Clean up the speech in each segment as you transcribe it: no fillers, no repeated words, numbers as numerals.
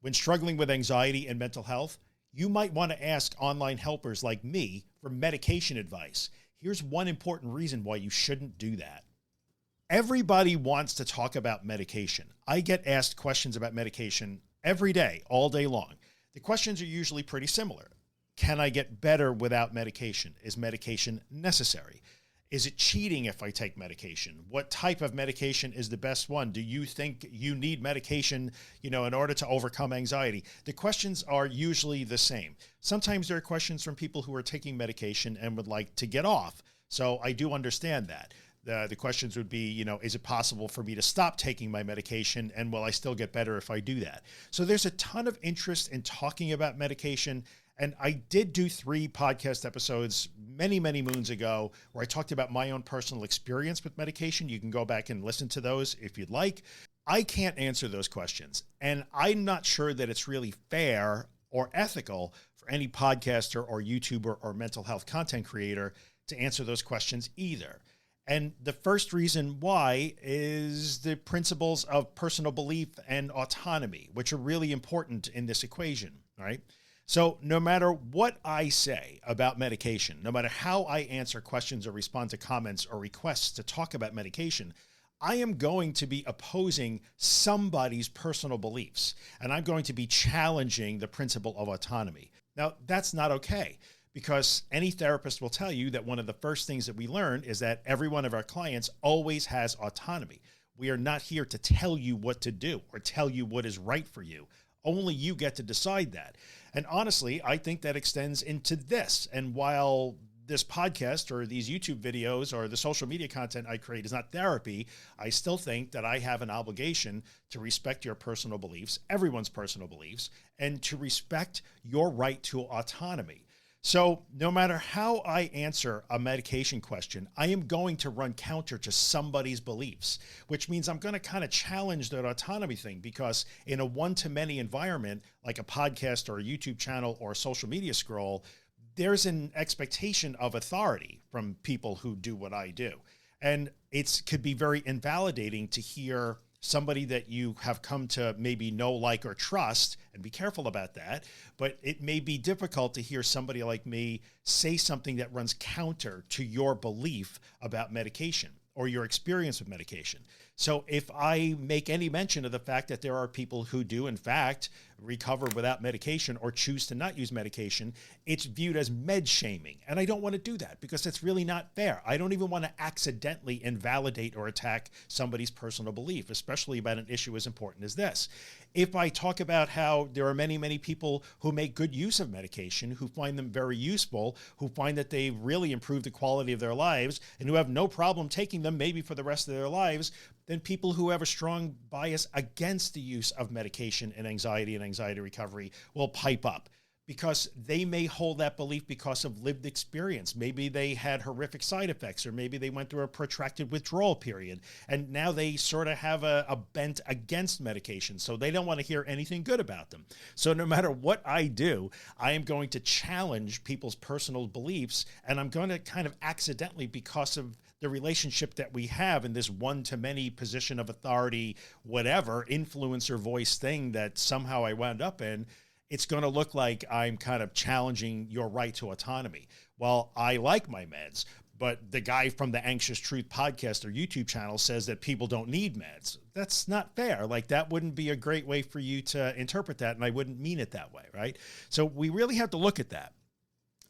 When struggling with anxiety and mental health, you might want to ask online helpers like me for medication advice. Here's one important reason why you shouldn't do that. Everybody wants to talk about medication. I get asked questions about medication every day, all day long. The questions are usually pretty similar. Can I get better without medication? Is medication necessary? Is it cheating if I take medication? What type of medication is the best one? Do you think you need medication, in order to overcome anxiety? The questions are usually the same. Sometimes there are questions from people who are taking medication and would like to get off. So I do understand that. The questions would be, is it possible for me to stop taking my medication, and will I still get better if I do that? So there's a ton of interest in talking about medication. And I did do 3 podcast episodes many, many moons ago where I talked about my own personal experience with medication. You can go back and listen to those if you'd like. I can't answer those questions. And I'm not sure that it's really fair or ethical for any podcaster or YouTuber or mental health content creator to answer those questions either. And the first reason why is the principles of personal belief and autonomy, which are really important in this equation, right? So no matter what I say about medication, no matter how I answer questions or respond to comments or requests to talk about medication, I am going to be opposing somebody's personal beliefs, and I'm going to be challenging the principle of autonomy. Now, that's not okay, because any therapist will tell you that one of the first things that we learn is that every one of our clients always has autonomy. We are not here to tell you what to do or tell you what is right for you. Only you get to decide that. And honestly, I think that extends into this. And while this podcast or these YouTube videos or the social media content I create is not therapy, I still think that I have an obligation to respect your personal beliefs, everyone's personal beliefs, and to respect your right to autonomy. So no matter how I answer a medication question, I am going to run counter to somebody's beliefs, which means I'm going to kind of challenge that autonomy thing, because in a one-to-many environment, like a podcast or a YouTube channel or a social media scroll, there's an expectation of authority from people who do what I do. And it could be very invalidating to hear somebody that you have come to maybe know, like, or trust, and be careful about that. But it may be difficult to hear somebody like me say something that runs counter to your belief about medication or your experience with medication. So if I make any mention of the fact that there are people who do, in fact, recover without medication or choose to not use medication, it's viewed as med shaming. And I don't want to do that, because it's really not fair. I don't even want to accidentally invalidate or attack somebody's personal belief, especially about an issue as important as this. If I talk about how there are many, many people who make good use of medication, who find them very useful, who find that they really improve the quality of their lives, and who have no problem taking them maybe for the rest of their lives, then people who have a strong bias against the use of medication and anxiety recovery will pipe up, because they may hold that belief because of lived experience. Maybe they had horrific side effects, or maybe they went through a protracted withdrawal period, and now they sort of have a bent against medication. So they don't want to hear anything good about them. So no matter what I do, I am going to challenge people's personal beliefs, and I'm going to kind of accidentally, because of the relationship that we have in this one-to-many position of authority, whatever, influencer voice thing that somehow I wound up in, it's going to look like I'm kind of challenging your right to autonomy. Well, I like my meds, but the guy from the Anxious Truth podcast or YouTube channel says that people don't need meds. That's not fair. Like, that wouldn't be a great way for you to interpret that, and I wouldn't mean it that way, right? So we really have to look at that.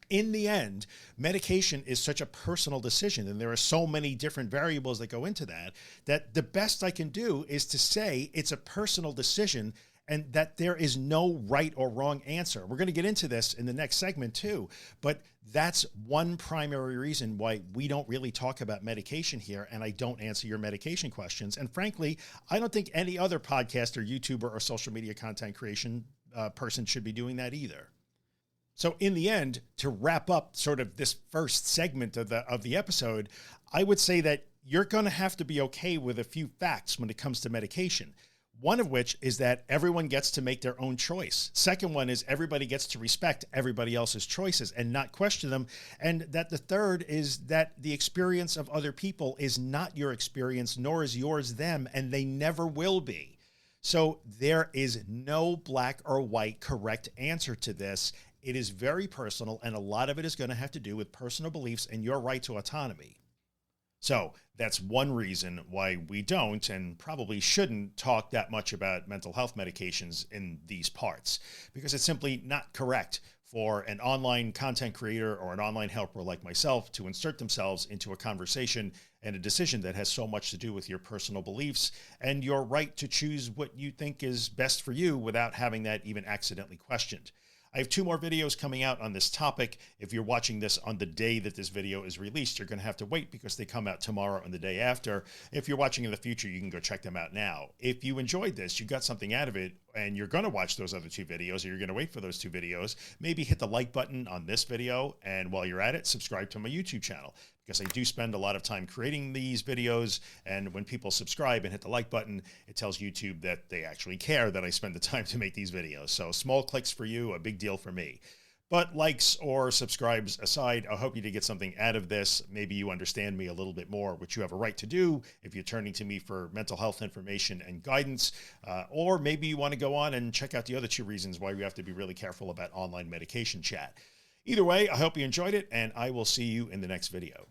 In the end, medication is such a personal decision, and there are so many different variables that go into that, that the best I can do is to say it's a personal decision, and that there is no right or wrong answer. We're going to get into this in the next segment too, but that's one primary reason why we don't really talk about medication here, and I don't answer your medication questions. And frankly, I don't think any other podcaster, YouTuber, or social media content creation person should be doing that either. So in the end, to wrap up sort of this first segment of the episode, I would say that you're going to have to be okay with a few facts when it comes to medication. One of which is that everyone gets to make their own choice. Second one is everybody gets to respect everybody else's choices and not question them. And that the third is that the experience of other people is not your experience, nor is yours them, and they never will be. So there is no black or white correct answer to this. It is very personal, and a lot of it is going to have to do with personal beliefs and your right to autonomy. So that's one reason why we don't and probably shouldn't talk that much about mental health medications in these parts, because it's simply not correct for an online content creator or an online helper like myself to insert themselves into a conversation and a decision that has so much to do with your personal beliefs and your right to choose what you think is best for you without having that even accidentally questioned. I have 2 more videos coming out on this topic. If you're watching this on the day that this video is released, you're going to have to wait because they come out tomorrow and the day after. If you're watching in the future, you can go check them out now. If you enjoyed this, you got something out of it, and you're going to watch those other 2 videos, or you're going to wait for those 2 videos, maybe hit the like button on this video. And while you're at it, subscribe to my YouTube channel, because I do spend a lot of time creating these videos. And when people subscribe and hit the like button, it tells YouTube that they actually care that I spend the time to make these videos. So small clicks for you, a big deal for me. But likes or subscribes aside, I hope you did get something out of this. Maybe you understand me a little bit more, which you have a right to do if you're turning to me for mental health information and guidance, or maybe you want to go on and check out the other 2 reasons why you have to be really careful about online medication chat. Either way, I hope you enjoyed it, and I will see you in the next video.